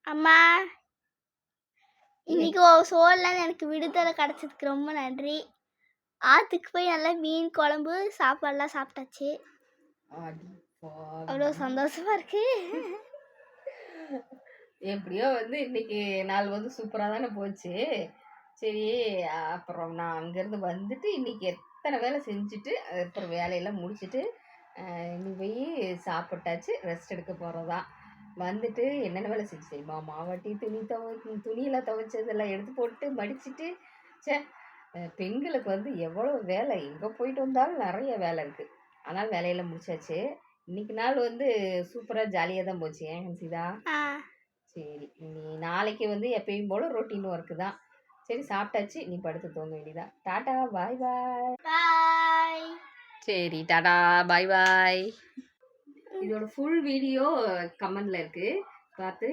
அம்மா இன்னைக்கு சோறுல எனக்கு விடுதலை கிடைச்சதுக்கு ரொம்ப நன்றி. ஆத்துக்கு போய் நல்லா மீன் குழம்பு சாப்பாடுலாம் சாப்பிட்டாச்சு. அவ்வளோ சந்தோஷமா இருக்கு. எப்படியோ வந்து இன்னைக்கு நாள் வந்து சூப்பராக தானே போச்சு. சரி, அப்புறம் நான் அங்கேருந்து வந்துட்டு இன்னைக்கு எத்தனை வேலை செஞ்சுட்டு அப்புறம் வேலையெல்லாம் முடிச்சுட்டு இன்னைக்கு போய் சாப்பிட்டாச்சு. ரெஸ்ட் எடுக்க போகிறதான். வந்துட்டு என்னென்ன வேலை செஞ்சு தெரியுமா? மாவாட்டி துணியெல்லாம் துவைச்சதெல்லாம் எடுத்து போட்டு மடிச்சுட்டு சே பெண்களுக்கு வந்து எவ்வளோ வேலை, எங்கே போயிட்டு வந்தாலும் நிறைய வேலை இருக்குது. அதனால் வேலையெல்லாம் முடிச்சாச்சு. இன்னைக்கு நாள் வந்து சூப்பராக ஜாலியாக தான் போச்சு. ஏன் ஹன்சிதா? சரி, நீ நாளைக்கு வந்து எப்பயும் போல ரொட்டீன் ஒர்க்கு தான். சரி, சாப்பிட்டாச்சு, நீ படுத்து தூங்க வேண்டியதான். டாடா, பாய் பாய். பாய். சரி, டாடா, பாய் பாய். இதோட ஃபுல் வீடியோ கமெண்ட்ல இருக்கு, பார்த்து